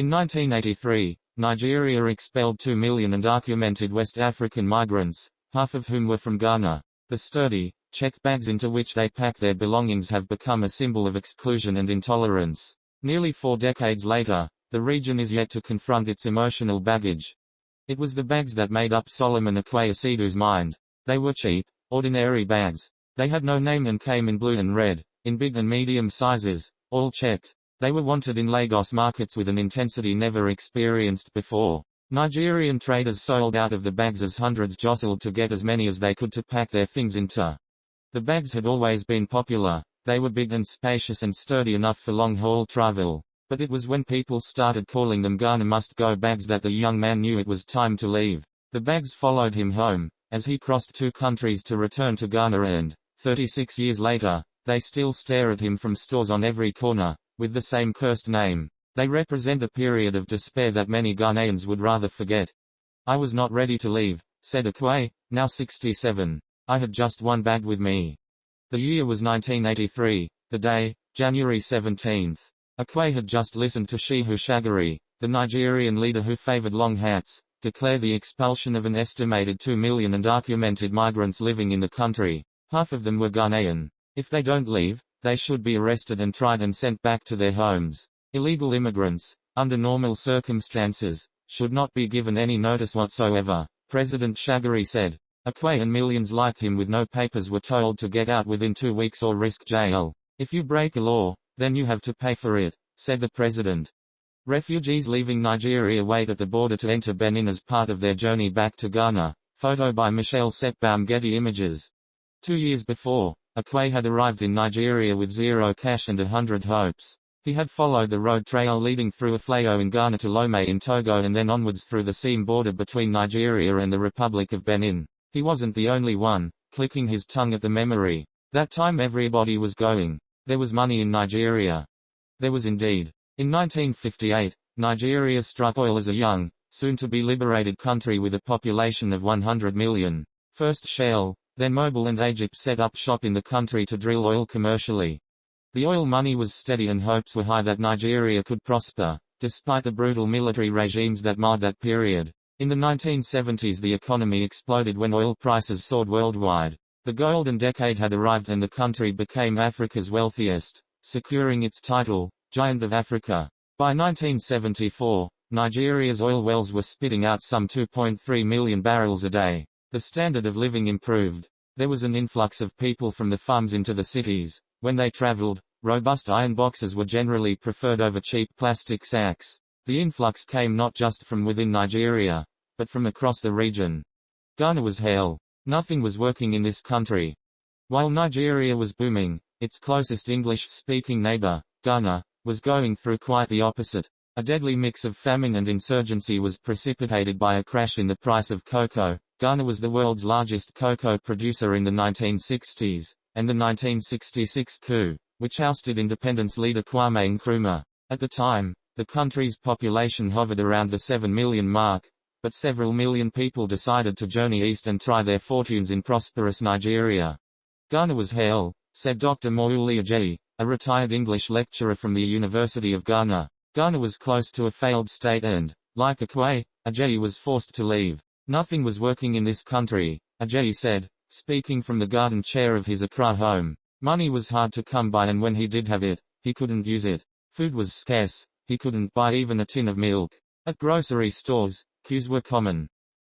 In 1983, Nigeria expelled 2 million undocumented West African migrants, half of whom were from Ghana. The sturdy, checked bags into which they pack their belongings have become a symbol of exclusion and intolerance. Nearly 4 decades later, the region is yet to confront its emotional baggage. It was the bags that made up Solomon Akwe-Asidu's mind. They were cheap, ordinary bags. They had no name and came in blue and red, in big and medium sizes, all checked. They were wanted in Lagos markets with an intensity never experienced before. Nigerian traders sold out of the bags as hundreds jostled to get as many as they could to pack their things into. The bags had always been popular. They were big and spacious and sturdy enough for long-haul travel. But it was when people started calling them Ghana must-go bags that the young man knew it was time to leave. The bags followed him home, as he crossed 2 countries to return to Ghana and, 36 years later, they still stare at him from stores on every corner, with the same cursed name. They represent a period of despair that many Ghanaians would rather forget. I was not ready to leave, said Akwe, now 67. I had just one bag with me. The year was 1983, the day, January 17th. Akwe had just listened to Shehu Shagari, the Nigerian leader who favored long hats, declare the expulsion of an estimated 2 million undocumented migrants living in the country. Half of them were Ghanaian. If they don't leave, they should be arrested and tried and sent back to their homes. Illegal immigrants, under normal circumstances, should not be given any notice whatsoever, President Shagari said. Akwe and millions like him with no papers were told to get out within 2 weeks or risk jail. If you break a law, then you have to pay for it, said the president. Refugees leaving Nigeria wait at the border to enter Benin as part of their journey back to Ghana. Photo by Michelle Setbaum, Getty Images. 2 years before, Akwe had arrived in Nigeria with 0 cash and 100 hopes. He had followed the road trail leading through Aflao in Ghana to Lomé in Togo and then onwards through the seam border between Nigeria and the Republic of Benin. He wasn't the only one, clicking his tongue at the memory. That time everybody was going. There was money in Nigeria. There was indeed. In 1958, Nigeria struck oil as a young, soon-to-be liberated country with a population of 100 million. First Shell, then Mobil and Egypt set up shop in the country to drill oil commercially. The oil money was steady and hopes were high that Nigeria could prosper, despite the brutal military regimes that marred that period. In the 1970s the economy exploded when oil prices soared worldwide. The golden decade had arrived and the country became Africa's wealthiest, securing its title, Giant of Africa. By 1974, Nigeria's oil wells were spitting out some 2.3 million barrels a day. The standard of living improved. There was an influx of people from the farms into the cities. When they traveled, robust iron boxes were generally preferred over cheap plastic sacks. The influx came not just from within Nigeria, but from across the region. Ghana was hell. Nothing was working in this country. While Nigeria was booming, its closest English-speaking neighbor, Ghana, was going through quite the opposite. A deadly mix of famine and insurgency was precipitated by a crash in the price of cocoa. Ghana was the world's largest cocoa producer in the 1960s, and the 1966 coup, which ousted independence leader Kwame Nkrumah. At the time, the country's population hovered around the 7 million mark, but several million people decided to journey east and try their fortunes in prosperous Nigeria. Ghana was hell, said Dr. Mouli Ajayi, a retired English lecturer from the University of Ghana. Ghana was close to a failed state and, like Akwe, Ajayi was forced to leave. Nothing was working in this country, Ajayi said, speaking from the garden chair of his Accra home. Money was hard to come by and when he did have it, he couldn't use it. Food was scarce, he couldn't buy even a tin of milk. At grocery stores, queues were common.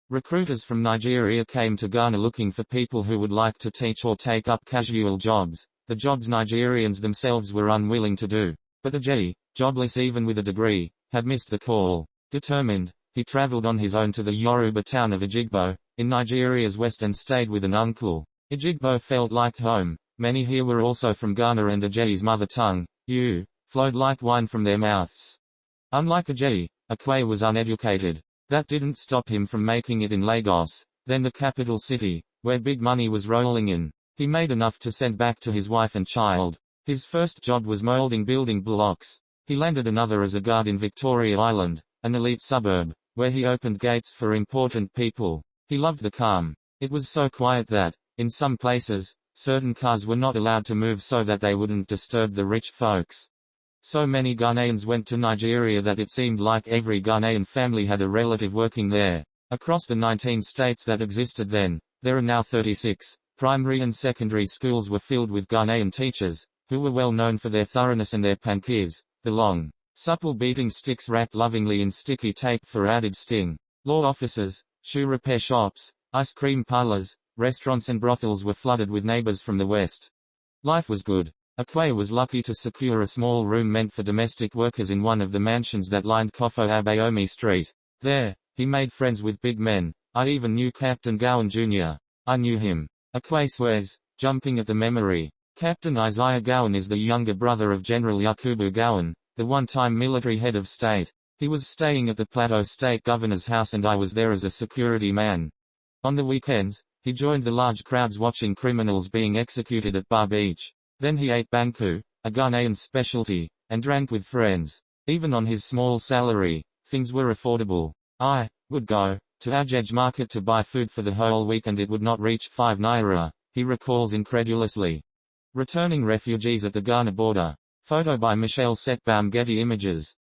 Recruiters from Nigeria came to Ghana looking for people who would like to teach or take up casual jobs, the jobs Nigerians themselves were unwilling to do. But Ajayi, jobless even with a degree, had missed the call. Determined, he traveled on his own to the Yoruba town of Ejigbo, in Nigeria's west and stayed with an uncle. Ejigbo felt like home. Many here were also from Ghana and Ajayi's mother tongue, flowed like wine from their mouths. Unlike Ajayi, Akwe was uneducated. That didn't stop him from making it in Lagos, then the capital city, where big money was rolling in. He made enough to send back to his wife and child. His first job was molding building blocks. He landed another as a guard in Victoria Island, an elite suburb, where he opened gates for important people. He loved the calm. It was so quiet that, in some places, certain cars were not allowed to move so that they wouldn't disturb the rich folks. So many Ghanaians went to Nigeria that it seemed like every Ghanaian family had a relative working there. Across the 19 states that existed then, there are now 36. Primary and secondary schools were filled with Ghanaian teachers, who were well known for their thoroughness and their pankirs, the long, supple beating sticks wrapped lovingly in sticky tape for added sting. Law offices, shoe repair shops, ice cream parlors, restaurants and brothels were flooded with neighbors from the West. Life was good. Akwe was lucky to secure a small room meant for domestic workers in one of the mansions that lined Kofo Abayomi Street. There, he made friends with big men. I even knew Captain Gowan Jr. I knew him. Akwe swears, jumping at the memory. Captain Isaiah Gowan is the younger brother of General Yakubu Gowan, the one-time military head of state. He was staying at the Plateau State Governor's house and I was there as a security man. On the weekends, he joined the large crowds watching criminals being executed at Bar Beach. Then he ate banku, a Ghanaian specialty, and drank with friends. Even on his small salary, things were affordable. I would go to Ajej Market to buy food for the whole week and it would not reach 5 naira, he recalls incredulously. Returning refugees at the Ghana border. Photo by Michelle Setbaum, Getty Images.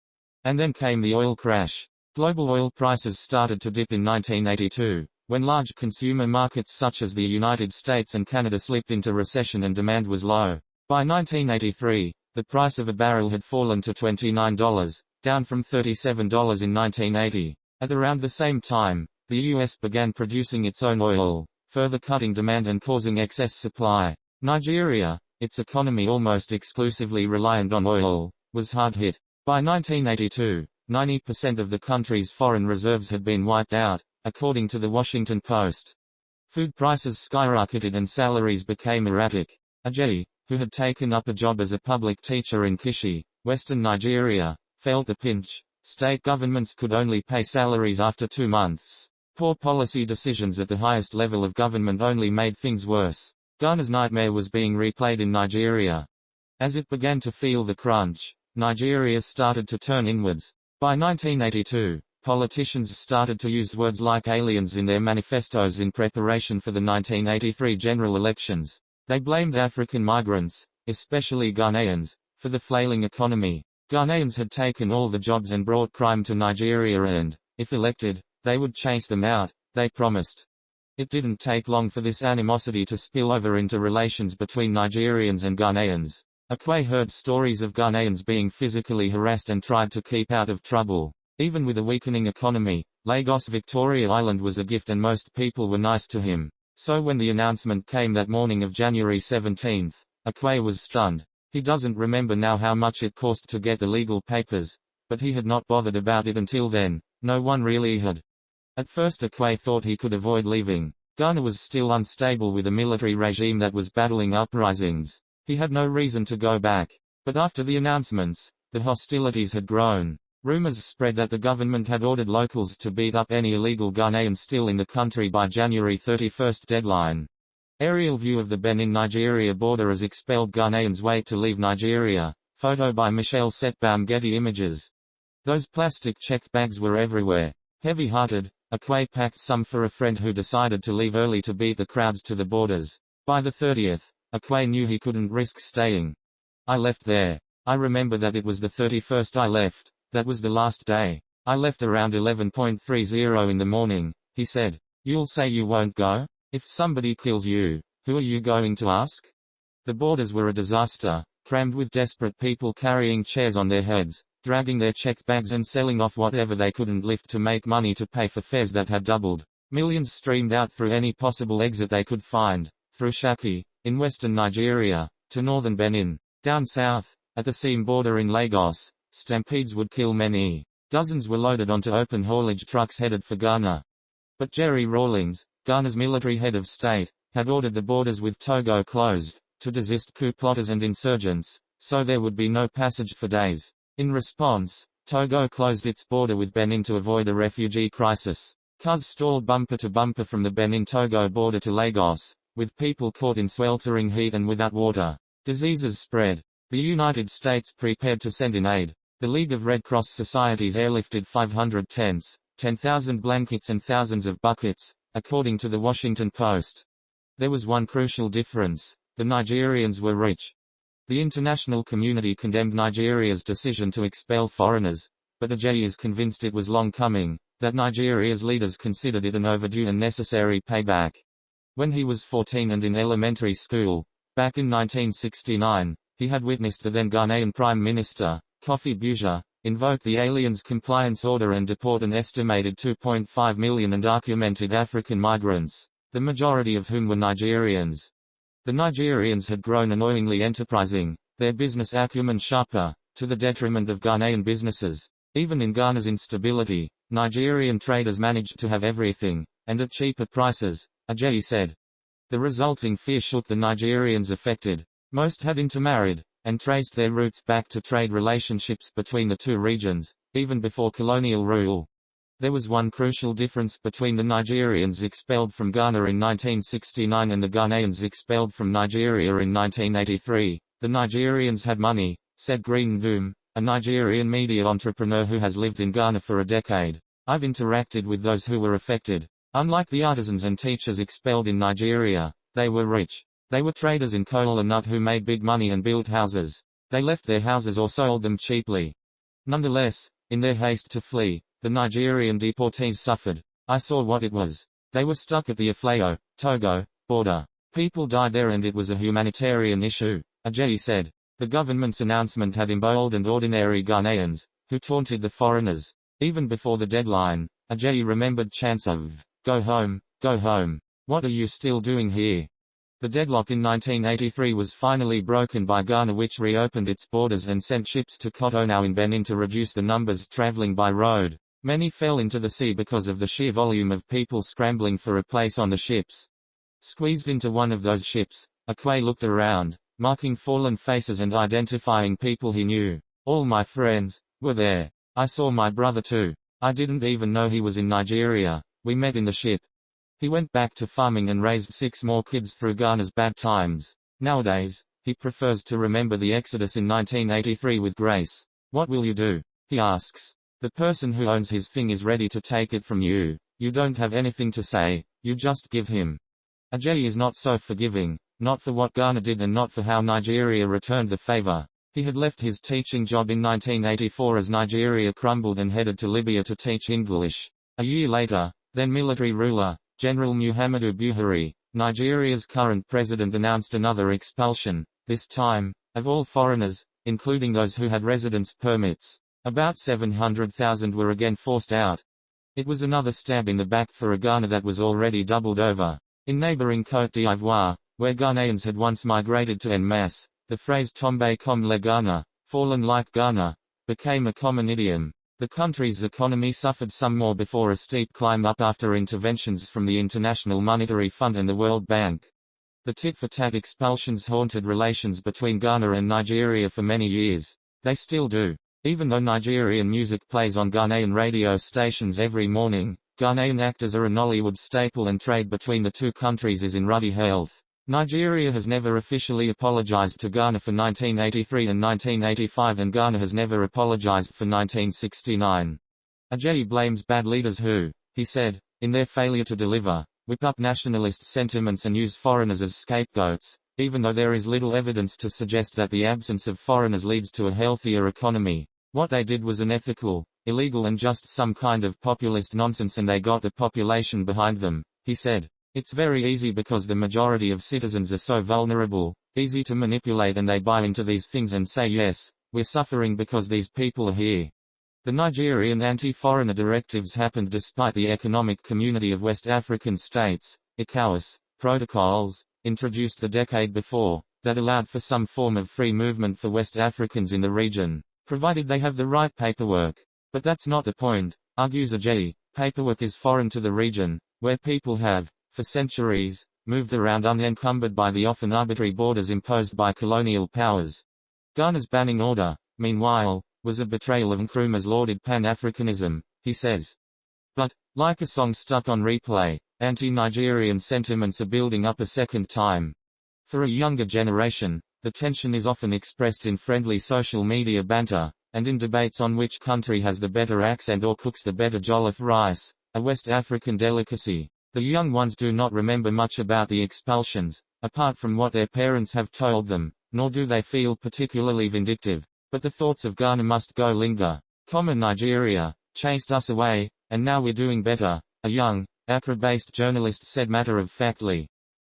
And then came the oil crash. Global oil prices started to dip in 1982. When large consumer markets such as the United States and Canada slipped into recession and demand was low. By 1983, the price of a barrel had fallen to $29, down from $37 in 1980. At around the same time, the U.S. began producing its own oil, further cutting demand and causing excess supply. Nigeria, its economy almost exclusively reliant on oil, was hard hit. By 1982, 90% of the country's foreign reserves had been wiped out, according to the Washington Post. Food prices skyrocketed and salaries became erratic. Ajayi, who had taken up a job as a public teacher in Kishi, western Nigeria, felt the pinch. State governments could only pay salaries after 2 months. Poor policy decisions at the highest level of government only made things worse. Ghana's nightmare was being replayed in Nigeria. As it began to feel the crunch, Nigeria started to turn inwards. By 1982, politicians started to use words like aliens in their manifestos in preparation for the 1983 general elections. They blamed African migrants, especially Ghanaians, for the flailing economy. Ghanaians had taken all the jobs and brought crime to Nigeria and, if elected, they would chase them out, they promised. It didn't take long for this animosity to spill over into relations between Nigerians and Ghanaians. Akwe heard stories of Ghanaians being physically harassed and tried to keep out of trouble. Even with a weakening economy, Lagos Victoria Island was a gift and most people were nice to him. So when the announcement came that morning of January 17, Akwe was stunned. He doesn't remember now how much it cost to get the legal papers, but he had not bothered about it until then. No one really had. At first Akwe thought he could avoid leaving. Ghana was still unstable with a military regime that was battling uprisings. He had no reason to go back. But after the announcements, the hostilities had grown. Rumors spread that the government had ordered locals to beat up any illegal Ghanaians still in the country by January 31 deadline. Aerial view of the Benin-Nigeria border as expelled Ghanaians wait to leave Nigeria. Photo by Michelle Setbaum, Getty Images. Those plastic checked bags were everywhere. Heavy-hearted, Akwe packed some for a friend who decided to leave early to beat the crowds to the borders. By the 30th, Akwe knew he couldn't risk staying. I left there. I remember that it was the 31st I left. That was the last day. I left around 11:30 in the morning, he said. You'll say you won't go? If somebody kills you, who are you going to ask? The borders were a disaster, crammed with desperate people carrying chairs on their heads, dragging their checked bags and selling off whatever they couldn't lift to make money to pay for fares that had doubled. Millions streamed out through any possible exit they could find, through Shaki, in western Nigeria, to northern Benin. Down south, at the Seam border in Lagos, stampedes would kill many. Dozens were loaded onto open haulage trucks headed for Ghana. But Jerry Rawlings, Ghana's military head of state, had ordered the borders with Togo closed, to desist coup plotters and insurgents, so there would be no passage for days. In response, Togo closed its border with Benin to avoid a refugee crisis. Cars stalled bumper to bumper from the Benin-Togo border to Lagos, with people caught in sweltering heat and without water. Diseases spread. The United States prepared to send in aid. The League of Red Cross Societies airlifted 500 tents, 10,000 blankets and thousands of buckets, according to the Washington Post. There was one crucial difference. The Nigerians were rich. The international community condemned Nigeria's decision to expel foreigners, but Ajayi is convinced it was long coming, that Nigeria's leaders considered it an overdue and necessary payback. When he was 14 and in elementary school, back in 1969, he had witnessed the then Ghanaian Prime Minister, Kofi Buja, invoke the Aliens Compliance Order and deport an estimated 2.5 million undocumented African migrants, the majority of whom were Nigerians. The Nigerians had grown annoyingly enterprising, their business acumen sharper, to the detriment of Ghanaian businesses. Even in Ghana's instability, Nigerian traders managed to have everything, and at cheaper prices, Ajayi said. The resulting fear shook the Nigerians affected. Most had intermarried, and traced their roots back to trade relationships between the two regions, even before colonial rule. There was one crucial difference between the Nigerians expelled from Ghana in 1969 and the Ghanaians expelled from Nigeria in 1983. The Nigerians had money, said Green Doom, a Nigerian media entrepreneur who has lived in Ghana for a decade. I've interacted with those who were affected. Unlike the artisans and teachers expelled in Nigeria, they were rich. They were traders in kola nut who made big money and built houses. They left their houses or sold them cheaply. Nonetheless, in their haste to flee, the Nigerian deportees suffered. I saw what it was. They were stuck at the Aflao, Togo, border. People died there and it was a humanitarian issue, Ajayi said. The government's announcement had emboldened ordinary Ghanaians, who taunted the foreigners. Even before the deadline, Ajayi remembered chants of, "Go home, what are you still doing here?" The deadlock in 1983 was finally broken by Ghana, which reopened its borders and sent ships to Cotonou in Benin to reduce the numbers traveling by road. Many fell into the sea because of the sheer volume of people scrambling for a place on the ships. Squeezed into one of those ships, Akwe looked around, marking fallen faces and identifying people he knew. All my friends were there. I saw my brother too. I didn't even know he was in Nigeria. We met in the ship. He went back to farming and raised 6 more kids through Ghana's bad times. Nowadays, he prefers to remember the exodus in 1983 with grace. What will you do? He asks. The person who owns his thing is ready to take it from you. You don't have anything to say, you just give him. Ajayi is not so forgiving, not for what Ghana did and not for how Nigeria returned the favor. He had left his teaching job in 1984 as Nigeria crumbled and headed to Libya to teach English. A year later, then military ruler, General Muhammadu Buhari, Nigeria's current president, announced another expulsion, this time, of all foreigners, including those who had residence permits. About 700,000 were again forced out. It was another stab in the back for a Ghana that was already doubled over. In neighboring Côte d'Ivoire, where Ghanaians had once migrated to en masse, the phrase "tombe comme le Ghana," fallen like Ghana, became a common idiom. The country's economy suffered some more before a steep climb up after interventions from the International Monetary Fund and the World Bank. The tit-for-tat expulsions haunted relations between Ghana and Nigeria for many years. They still do. Even though Nigerian music plays on Ghanaian radio stations every morning, Ghanaian actors are a Nollywood staple and trade between the two countries is in ruddy health. Nigeria has never officially apologized to Ghana for 1983 and 1985, and Ghana has never apologized for 1969. Ajayi blames bad leaders who, he said, in their failure to deliver, whip up nationalist sentiments and use foreigners as scapegoats, even though there is little evidence to suggest that the absence of foreigners leads to a healthier economy. What they did was unethical, illegal and just some kind of populist nonsense, and they got the population behind them, he said. It's very easy because the majority of citizens are so vulnerable, easy to manipulate, and they buy into these things and say yes, we're suffering because these people are here. The Nigerian anti-foreigner directives happened despite the Economic Community of West African States, ECOWAS, protocols, introduced the decade before, that allowed for some form of free movement for West Africans in the region, provided they have the right paperwork. But that's not the point, argues Ajayi. Paperwork is foreign to the region, where people have, for centuries, moved around unencumbered by the often arbitrary borders imposed by colonial powers. Ghana's banning order, meanwhile, was a betrayal of Nkrumah's lauded Pan-Africanism, he says. But, like a song stuck on replay, anti-Nigerian sentiments are building up a second time. For a younger generation, the tension is often expressed in friendly social media banter, and in debates on which country has the better accent or cooks the better jollof rice, a West African delicacy. The young ones do not remember much about the expulsions, apart from what their parents have told them. nor do they feel particularly vindictive. But the thoughts of Ghana must go linger. Common Nigeria chased us away, and now we're doing better, a young, Accra-based journalist said matter-of-factly.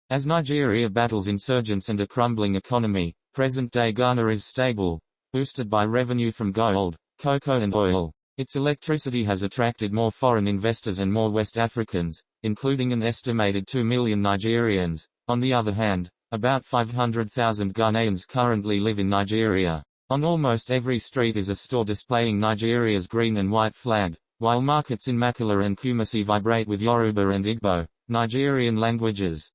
As Nigeria battles insurgents and a crumbling economy, present-day Ghana is stable, boosted by revenue from gold, cocoa and oil. Its electricity has attracted more foreign investors and more West Africans, including an estimated 2 million Nigerians. On the other hand, about 500,000 Ghanaians currently live in Nigeria. On almost every street is a store displaying Nigeria's green and white flag, while markets in Makala and Kumasi vibrate with Yoruba and Igbo, Nigerian languages.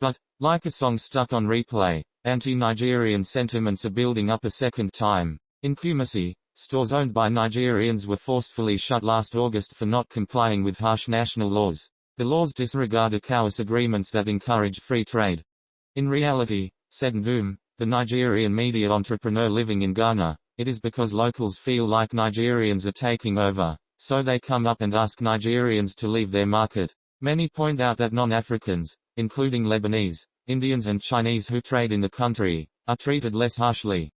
But, like a song stuck on replay, anti-Nigerian sentiments are building up a second time. In Kumasi, stores owned by Nigerians were forcefully shut last August for not complying with harsh national laws. The laws disregard ECOWAS agreements that encourage free trade. In reality, said Ndoum, the Nigerian media entrepreneur living in Ghana, it is because locals feel like Nigerians are taking over, so they come up and ask Nigerians to leave their market. Many point out that non-Africans, including Lebanese, Indians and Chinese who trade in the country, are treated less harshly.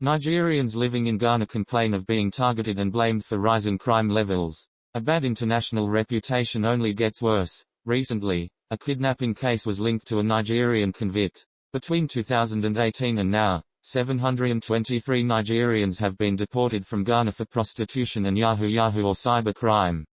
Nigerians living in Ghana complain of being targeted and blamed for rising crime levels. A bad international reputation only gets worse. Recently, a kidnapping case was linked to a Nigerian convict. Between 2018 and now, 723 Nigerians have been deported from Ghana for prostitution and yahoo or cybercrime.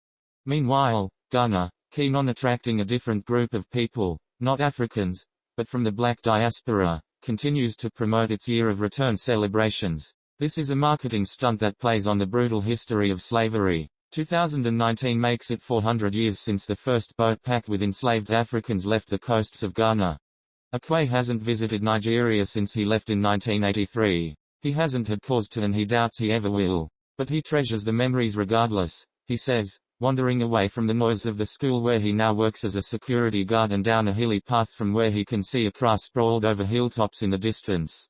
Meanwhile, Ghana, keen on attracting a different group of people, not Africans, but from the black diaspora, continues to promote its Year of Return celebrations. This is a marketing stunt that plays on the brutal history of slavery. 2019 makes it 400 years since the first boat packed with enslaved Africans left the coasts of Ghana. Akwe hasn't visited Nigeria since he left in 1983. He hasn't had cause to and he doubts he ever will. But he treasures the memories regardless, he says, wandering away from the noise of the school where he now works as a security guard and down a hilly path from where he can see Accra sprawled over hilltops in the distance.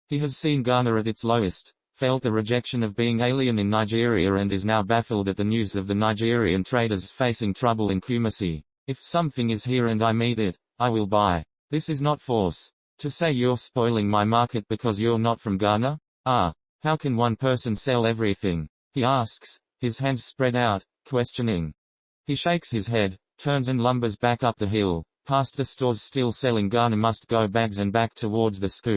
He has seen Ghana at its lowest, felt the rejection of being alien in Nigeria and is now baffled at the news of the Nigerian traders facing trouble in Kumasi. If something is here and I meet it, I will buy. This is not force. To say you're spoiling my market because you're not from Ghana? How can one person sell everything? He asks, his hands spread out, questioning. He shakes his head, turns and lumbers back up the hill, past the stores still selling Ghana must go bags and back towards the school.